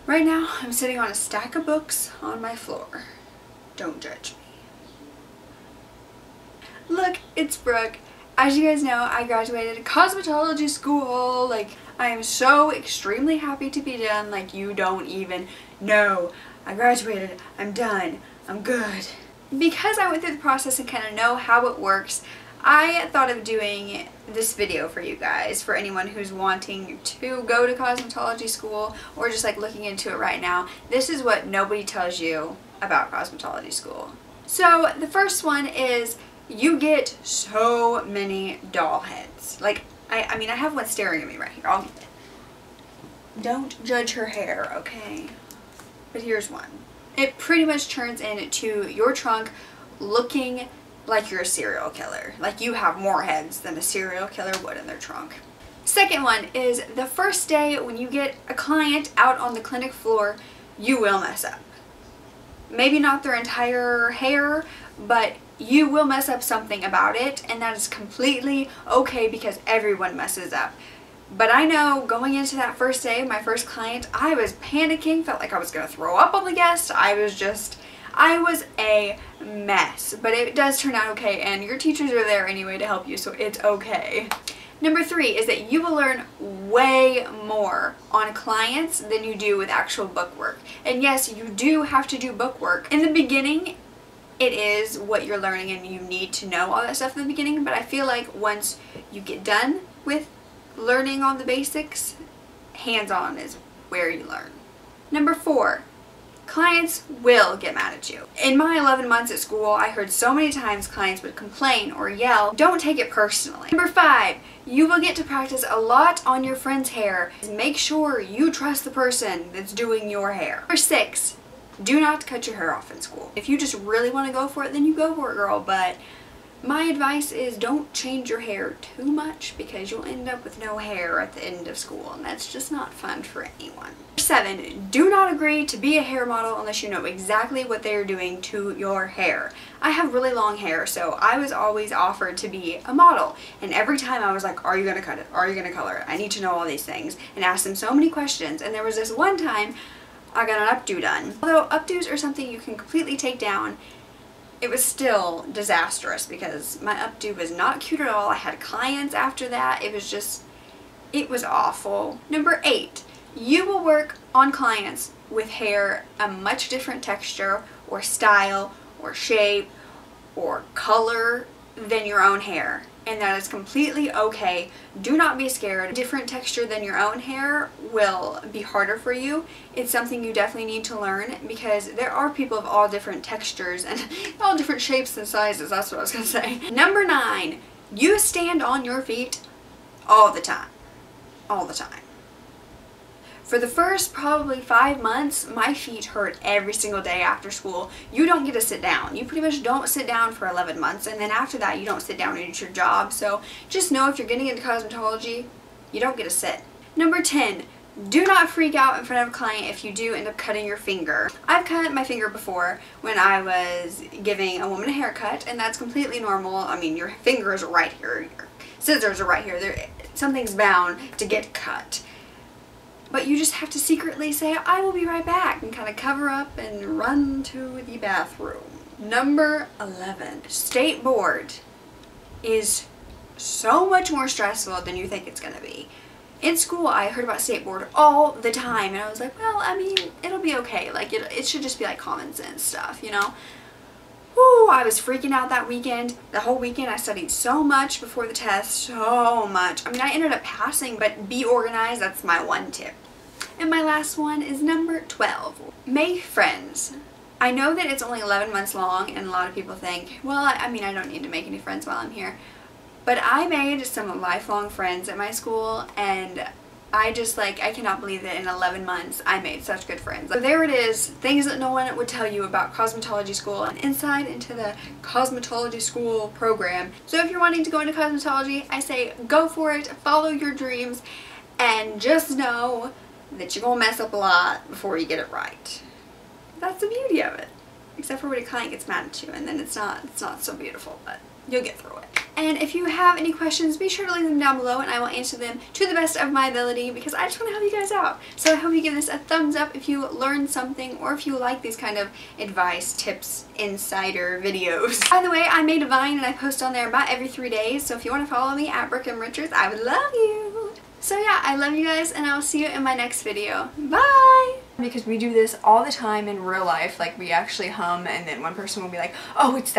Right now, I'm sitting on a stack of books on my floor. Don't judge me. Look, it's Brooke. As you guys know, I graduated cosmetology school. Like, I am so extremely happy to be done. Like, you don't even know. I graduated. I'm done. I'm good. Because I went through the process and kind of know how it works, I thought of doing this video for you guys, for anyone who's wanting to go to cosmetology school or just like looking into it right now. This is what nobody tells you about cosmetology school. So the first one is you get so many doll heads. Like, I mean, I have one staring at me right here. Don't judge her hair, okay? But here's one. It pretty much turns into your trunk looking like you're a serial killer. Like you have more heads than a serial killer would in their trunk. Second one is the first day when you get a client out on the clinic floor, you will mess up. Maybe not their entire hair, but you will mess up something about it, and that is completely okay because everyone messes up. But I know going into that first day, my first client, I was panicking, felt like I was gonna throw up on the guest. I was a mess, but it does turn out okay, and your teachers are there anyway to help you, so it's okay. Number 3 is that you will learn way more on clients than you do with actual book work. And yes, you do have to do book work. In the beginning, it is what you're learning and you need to know all that stuff in the beginning, but I feel like once you get done with learning all the basics, hands-on is where you learn. Number 4. Clients will get mad at you. In my 11 months at school, I heard so many times clients would complain or yell. Don't take it personally. Number 5, you will get to practice a lot on your friend's hair. Make sure you trust the person that's doing your hair. Number 6, do not cut your hair off in school. If you just really want to go for it, then you go for it, girl, but my advice is don't change your hair too much because you'll end up with no hair at the end of school, and that's just not fun for anyone. 7, do not agree to be a hair model unless you know exactly what they are doing to your hair. I have really long hair, so I was always offered to be a model, and every time I was like, are you gonna cut it? Are you gonna color it? I need to know all these things, and asked them so many questions. And there was this one time I got an updo done. Although updos are something you can completely take down, it was still disastrous because my updo was not cute at all. I had clients after that. It was awful. Number 8, you will work on clients with hair a much different texture or style or shape or color than your own hair. And that is completely okay. Do not be scared. Different texture than your own hair will be harder for you. It's something you definitely need to learn because there are people of all different textures and all different shapes and sizes. That's what I was gonna say. Number 9, you stand on your feet all the time. All the time. For the first probably 5 months, my feet hurt every single day after school. You don't get to sit down. You pretty much don't sit down for 11 months, and then after that you don't sit down and do your job. So just know if you're getting into cosmetology, you don't get to sit. Number 10, do not freak out in front of a client if you do end up cutting your finger. I've cut my finger before when I was giving a woman a haircut, and that's completely normal. I mean, your finger is right here, your scissors are right here. Something's bound to get cut. But you just have to secretly say, I will be right back, and kind of cover up and run to the bathroom. Number 11, state board is so much more stressful than you think it's going to be. In school, I heard about state board all the time, and I was like, well, I mean, it'll be okay. Like, it should just be like common sense stuff, you know? Woo, I was freaking out that weekend. The whole weekend I studied so much before the test, so much. I mean, I ended up passing, but be organized, that's my one tip. And my last one is number 12. Make friends. I know that it's only 11 months long, and a lot of people think, well, I mean, I don't need to make any friends while I'm here. But I made some lifelong friends at my school, and I cannot believe that in 11 months I made such good friends. So there it is, things that no one would tell you about cosmetology school, and insight into the cosmetology school program. So if you're wanting to go into cosmetology, I say go for it, follow your dreams, and just know that you're gonna mess up a lot before you get it right. That's the beauty of it. Except for when a client gets mad at you, and then it's not so beautiful, but you'll get through it. And if you have any questions, be sure to leave them down below and I will answer them to the best of my ability because I just want to help you guys out. So I hope you give this a thumbs up if you learned something or if you like these kind of advice, tips, insider videos. By the way, I made a Vine and I post on there about every 3 days, so if you want to follow me at Brooke M Richards, I would love you. So yeah, I love you guys and I will see you in my next video. Bye! Because we do this all the time in real life, like we actually hum and then one person will be like, oh, it's that.